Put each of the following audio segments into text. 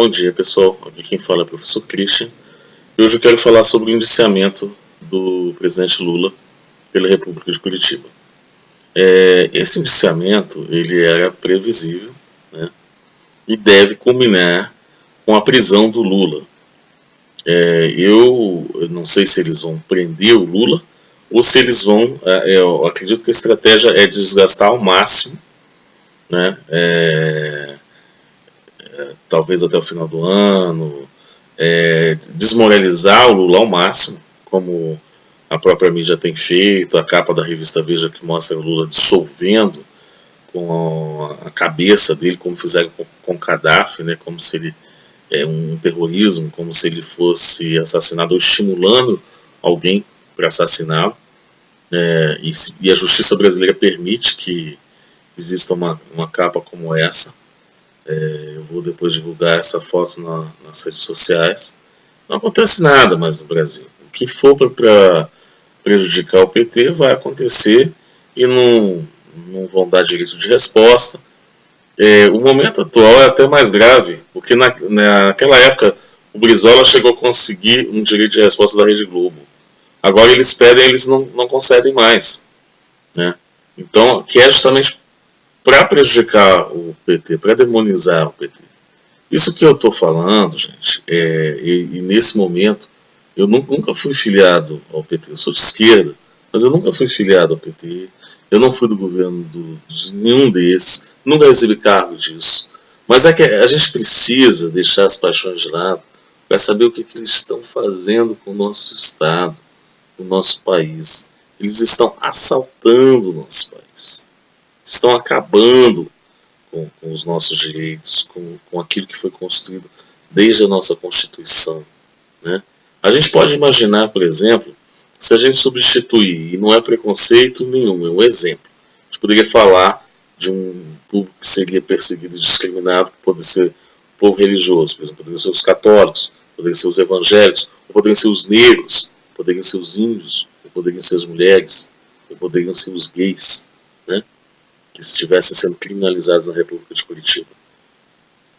Bom dia, pessoal. Aqui quem fala é o professor Christian. E hoje eu quero falar sobre o indiciamento do presidente Lula pela República de Curitiba. Esse indiciamento ele era previsível, né, e deve culminar com a prisão do Lula. Eu não sei se eles vão prender o Lula ou se eles vão... eu acredito que a estratégia é desgastar ao máximo, né, talvez até o final do ano, desmoralizar o Lula ao máximo, como a própria mídia tem feito, a capa da revista Veja que mostra o Lula dissolvendo com a cabeça dele, como fizeram com Gaddafi, né, como se ele um terrorismo, como se ele fosse assassinado ou estimulando alguém para assassiná-lo, e a justiça brasileira permite que exista uma capa como essa. Eu vou depois divulgar essa foto nas redes sociais. Não acontece nada mais no Brasil. O que for para prejudicar o PT vai acontecer e não vão dar direito de resposta. O momento atual é até mais grave, porque naquela época o Brizola chegou a conseguir um direito de resposta da Rede Globo. Agora eles pedem, eles não concedem mais, né? Então, que é justamente para prejudicar o PT, para demonizar o PT. Isso que eu estou falando, gente, e nesse momento, eu nunca fui filiado ao PT. Eu sou de esquerda, mas eu nunca fui filiado ao PT. Eu não fui do governo de nenhum desses, nunca recebi cargo disso. Mas é que a gente precisa deixar as paixões de lado para saber o que eles estão fazendo com o nosso Estado, com o nosso país. Eles estão assaltando o nosso país. Estão acabando com os nossos direitos, com aquilo que foi construído desde a nossa Constituição, né? A gente pode imaginar, por exemplo, se a gente substituir, e não é preconceito nenhum, é um exemplo, a gente poderia falar de um público que seria perseguido e discriminado, que poderia ser o povo religioso, por exemplo, poderiam ser os católicos, poderiam ser os evangélicos, ou poderiam ser os negros, poderiam ser os índios, ou poderiam ser as mulheres, ou poderiam ser os gays, né, que estivessem sendo criminalizados na República de Curitiba.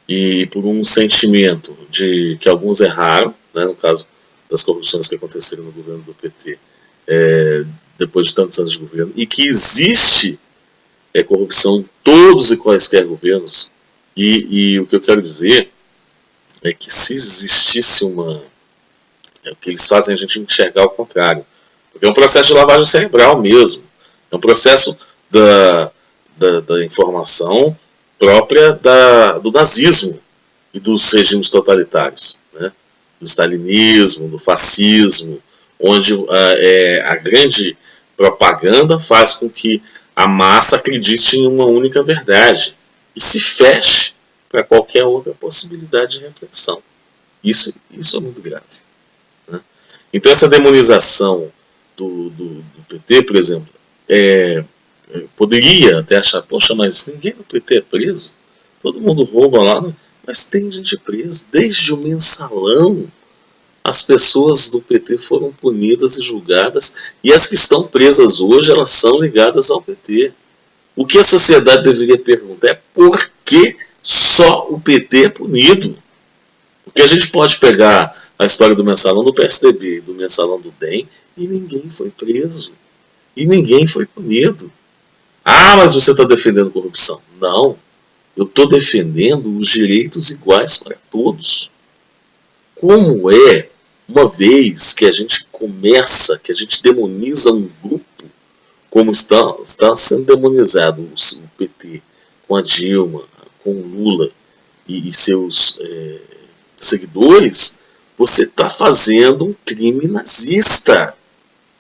E por um sentimento de que alguns erraram, né, no caso das corrupções que aconteceram no governo do PT, depois de tantos anos de governo, e que existe corrupção em todos e quaisquer governos, e o que eu quero dizer é que se existisse o que eles fazem a gente enxergar o contrário, porque é um processo de lavagem cerebral mesmo, é um processo da informação própria do nazismo e dos regimes totalitários, né? Do stalinismo, do fascismo, onde a grande propaganda faz com que a massa acredite em uma única verdade e se feche para qualquer outra possibilidade de reflexão. Isso é muito grave, né? Então essa demonização do PT, por exemplo, poderia até achar, poxa, mas ninguém no PT é preso, todo mundo rouba lá, né? Mas tem gente presa, desde o mensalão as pessoas do PT foram punidas e julgadas, e as que estão presas hoje, elas são ligadas ao PT. O que a sociedade deveria perguntar é por que só o PT é punido? Porque a gente pode pegar a história do mensalão do PSDB e do mensalão do DEM e ninguém foi preso, e ninguém foi punido. Ah, mas você está defendendo corrupção. Não, eu estou defendendo os direitos iguais para todos. Como uma vez que a gente começa, que a gente demoniza um grupo, como está sendo demonizado o PT, com a Dilma, com o Lula e seus seguidores, você está fazendo um crime nazista.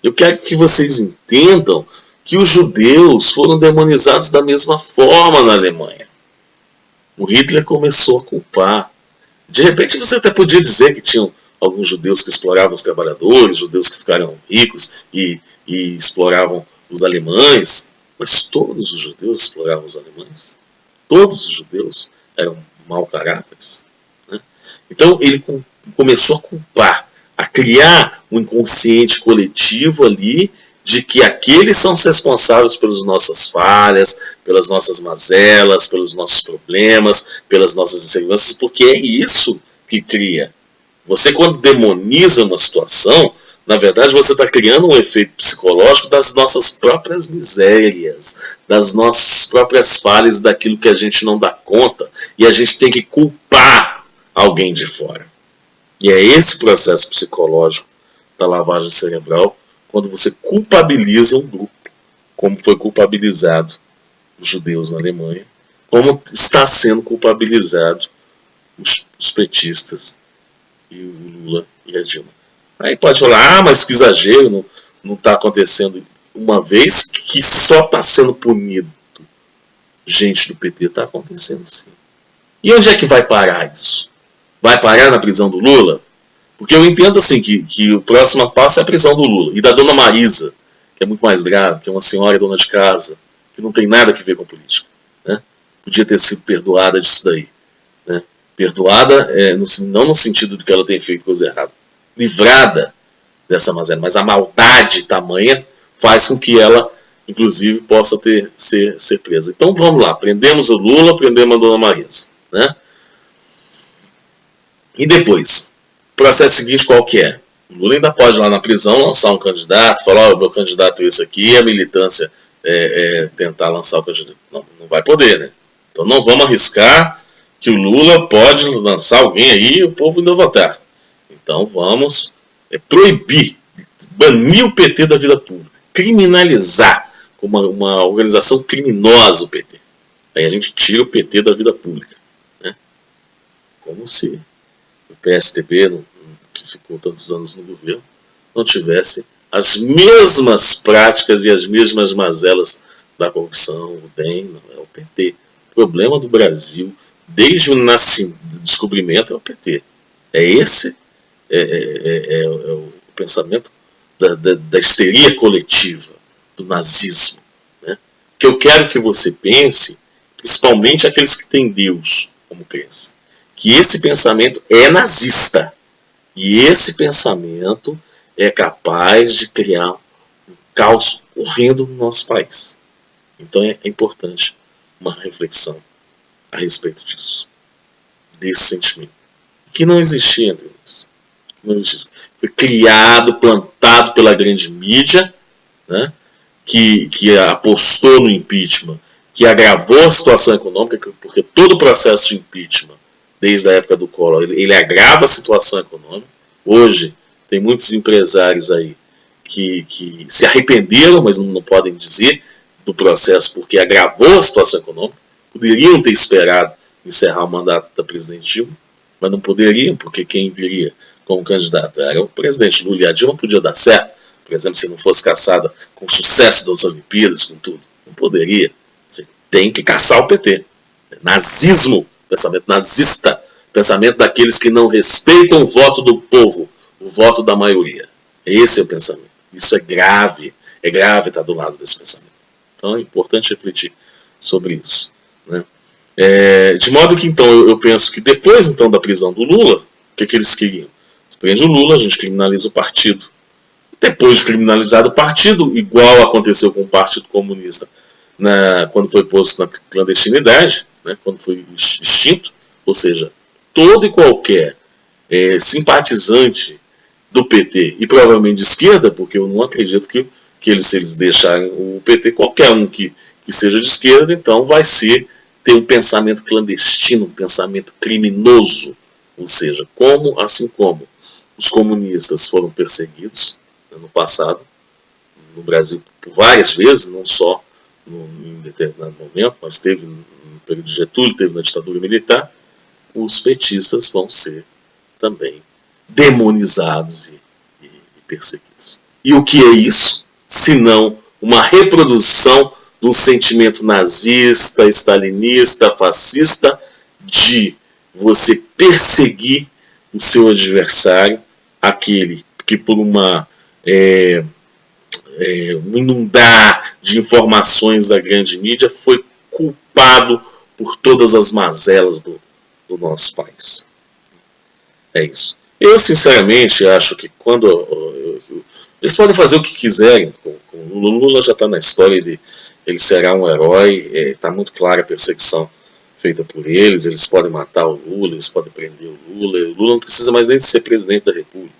Eu quero que vocês entendam que os judeus foram demonizados da mesma forma na Alemanha. O Hitler começou a culpar. De repente você até podia dizer que tinham alguns judeus que exploravam os trabalhadores, judeus que ficaram ricos e exploravam os alemães, mas todos os judeus exploravam os alemães. Todos os judeus eram mau caráteres, né? Então ele começou a culpar, a criar um inconsciente coletivo ali de que aqueles são os responsáveis pelas nossas falhas, pelas nossas mazelas, pelos nossos problemas, pelas nossas inseguranças, porque é isso que cria. Você, quando demoniza uma situação, na verdade você está criando um efeito psicológico das nossas próprias misérias, das nossas próprias falhas, daquilo que a gente não dá conta, e a gente tem que culpar alguém de fora. E é esse processo psicológico da lavagem cerebral, quando você culpabiliza um grupo, como foi culpabilizado os judeus na Alemanha, como está sendo culpabilizado os petistas e o Lula e a Dilma. Aí pode falar, mas que exagero, não está acontecendo. Uma vez que só está sendo punido gente do PT, está acontecendo sim. E onde é que vai parar isso? Vai parar na prisão do Lula? Porque eu entendo assim que o próximo passo é a prisão do Lula e da dona Marisa, que é muito mais grave, que é uma senhora dona de casa, que não tem nada a ver com a política. Né? Podia ter sido perdoada disso daí. Né? Perdoada não no sentido de que ela tenha feito coisa errada, livrada dessa mazela, mas a maldade tamanha faz com que ela, inclusive, possa ser presa. Então vamos lá, prendemos o Lula, prendemos a dona Marisa. Né? E depois, o processo seguinte qual que é? O Lula ainda pode ir lá na prisão lançar um candidato, falar, meu candidato é esse aqui, e a militância tentar lançar o candidato. Não vai poder, né? Então não vamos arriscar que o Lula pode lançar alguém aí e o povo ainda votar. Então vamos proibir, banir o PT da vida pública, criminalizar como uma organização criminosa o PT. Aí a gente tira o PT da vida pública. Né? Como se o PSDB, que ficou tantos anos no governo, não tivesse as mesmas práticas e as mesmas mazelas da corrupção, o DEM, não é o PT. O problema do Brasil, desde o descobrimento, é o PT. É esse o pensamento da histeria coletiva, do nazismo. Né? Que eu quero que você pense, principalmente aqueles que têm Deus como crença, que esse pensamento é nazista. E esse pensamento é capaz de criar um caos horrendo no nosso país. Então é importante uma reflexão a respeito disso, desse sentimento, que não existia entre nós. Não existia. Foi criado, plantado pela grande mídia, né, que apostou no impeachment, que agravou a situação econômica, porque todo o processo de impeachment, desde a época do Collor, ele agrava a situação econômica. Hoje, tem muitos empresários aí que se arrependeram, mas não podem dizer do processo, porque agravou a situação econômica. Poderiam ter esperado encerrar o mandato da presidente Dilma, mas não poderiam, porque quem viria como candidato era o presidente Lula, e a Dilma podia dar certo, por exemplo, se não fosse caçada com o sucesso das Olimpíadas, com tudo. Não poderia. Você tem que caçar o PT. Nazismo, pensamento nazista, pensamento daqueles que não respeitam o voto do povo, o voto da maioria. Esse é o pensamento. Isso é grave estar do lado desse pensamento. Então é importante refletir sobre isso. Né? De modo que então eu penso que depois então da prisão do Lula, o que eles queriam? Você prende o Lula, a gente criminaliza o partido. Depois de criminalizado o partido, igual aconteceu com o Partido Comunista quando foi posto na clandestinidade, né, quando foi extinto, ou seja, todo e qualquer simpatizante do PT, e provavelmente de esquerda, porque eu não acredito que se eles deixarem o PT, qualquer um que seja de esquerda, então vai ter um pensamento clandestino, um pensamento criminoso, ou seja, assim como os comunistas foram perseguidos no passado, no Brasil, por várias vezes, não só em determinado momento, mas teve no período de Getúlio, teve na ditadura militar, os petistas vão ser também demonizados e perseguidos. E o que é isso, senão uma reprodução de um sentimento nazista, stalinista, fascista, de você perseguir o seu adversário, aquele que por um inundar de informações da grande mídia foi culpado por todas as mazelas do nosso país. É isso. Eu sinceramente acho que quando eles podem fazer o que quiserem com o O Lula já está na história, ele será um herói, está muito clara a perseguição feita por eles podem matar o Lula, eles podem prender o Lula não precisa mais nem de ser presidente da República.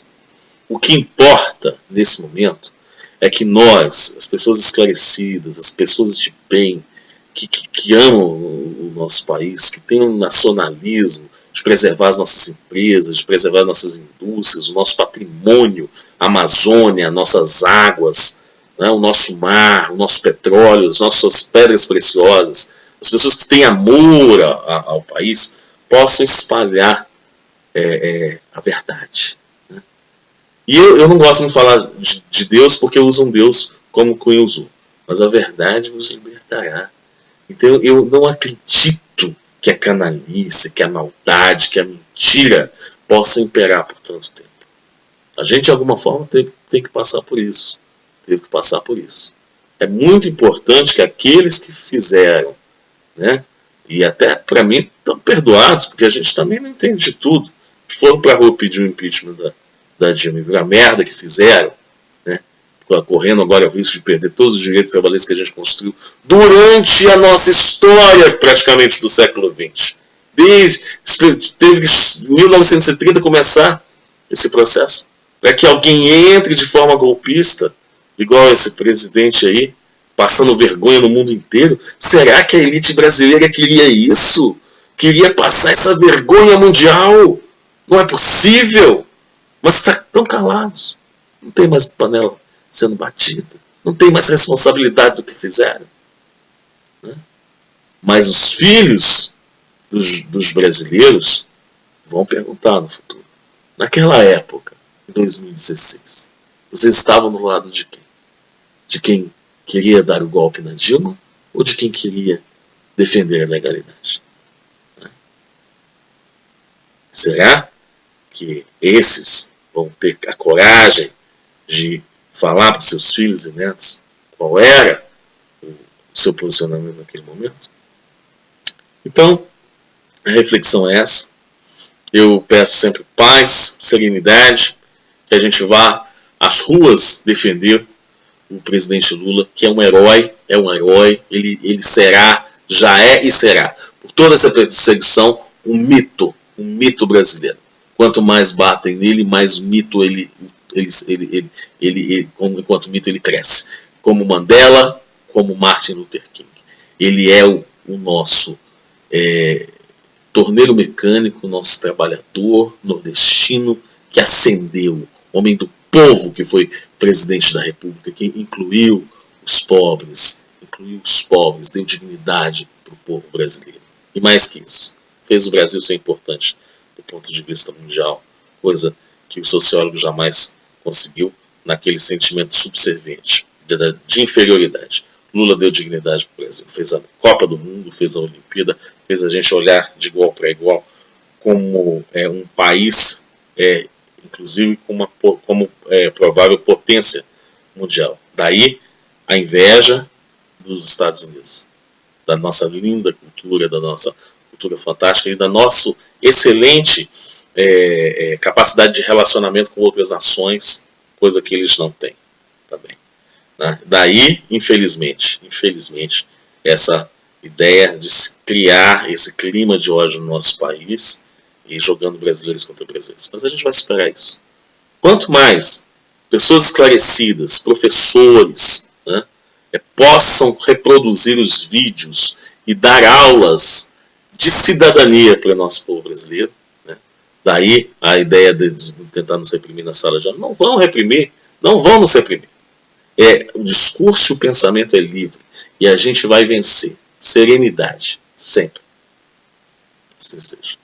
O que importa nesse momento é que nós, as pessoas esclarecidas, as pessoas de bem, que amam o nosso país, que têm um nacionalismo de preservar as nossas empresas, de preservar as nossas indústrias, o nosso patrimônio, a Amazônia, nossas águas, né, o nosso mar, o nosso petróleo, as nossas pedras preciosas, as pessoas que têm amor ao país, possam espalhar a verdade. Né? E eu não gosto muito de falar de Deus porque usam Deus como Cunha usou, mas a verdade nos libertará. Então eu não acredito que a canalice, que a maldade, que a mentira possa imperar por tanto tempo. A gente de alguma forma tem que passar por isso. Teve que passar por isso. É muito importante que aqueles que fizeram, né, e até para mim estão perdoados, porque a gente também não entende de tudo, foram para a rua pedir o impeachment da Dilma, viu a merda que fizeram, né, correndo agora o risco de perder todos os direitos trabalhistas que a gente construiu durante a nossa história praticamente do século XX. Teve que em 1930 começar esse processo, para que alguém entre de forma golpista, igual esse presidente aí, passando vergonha no mundo inteiro. Será que a elite brasileira queria isso? Queria passar essa vergonha mundial? Não é possível. Mas estão calados. Não tem mais panela sendo batida. Não tem mais responsabilidade do que fizeram. Né? Mas os filhos dos brasileiros vão perguntar no futuro. Naquela época, em 2016, vocês estavam do lado de quem? De quem queria dar o golpe na Dilma ou de quem queria defender a legalidade? Né? Será que esses vão ter a coragem de falar para os seus filhos e netos qual era o seu posicionamento naquele momento? Então, a reflexão é essa. Eu peço sempre paz, serenidade, que a gente vá às ruas defender o presidente Lula, que é um herói, ele será, já é e será, por toda essa perseguição, um mito brasileiro. Quanto mais batem nele, mais mito enquanto mito ele cresce. Como Mandela, como Martin Luther King. Ele é o nosso torneiro mecânico, nosso trabalhador nordestino que ascendeu, homem do povo que foi presidente da República, que incluiu os pobres, deu dignidade para o povo brasileiro. E mais que isso, fez o Brasil ser importante do ponto de vista mundial, coisa que o sociólogo jamais conseguiu, naquele sentimento subserviente de inferioridade. Lula deu dignidade para o Brasil, fez a Copa do Mundo, fez a Olimpíada, fez a gente olhar de igual para igual como um país, inclusive como provável potência mundial. Daí a inveja dos Estados Unidos, da nossa linda cultura, da nossa cultura fantástica e da nossa excelente capacidade de relacionamento com outras nações, coisa que eles não têm também. Né? Daí, infelizmente, essa ideia de se criar esse clima de ódio no nosso país e jogando brasileiros contra brasileiros. Mas a gente vai superar isso. Quanto mais pessoas esclarecidas, professores, né, possam reproduzir os vídeos e dar aulas de cidadania para o nosso povo brasileiro, né, daí a ideia de tentar nos reprimir na sala de aula. Não vão reprimir, não vão nos reprimir. O discurso e o pensamento é livre e a gente vai vencer. Serenidade, sempre. Assim seja.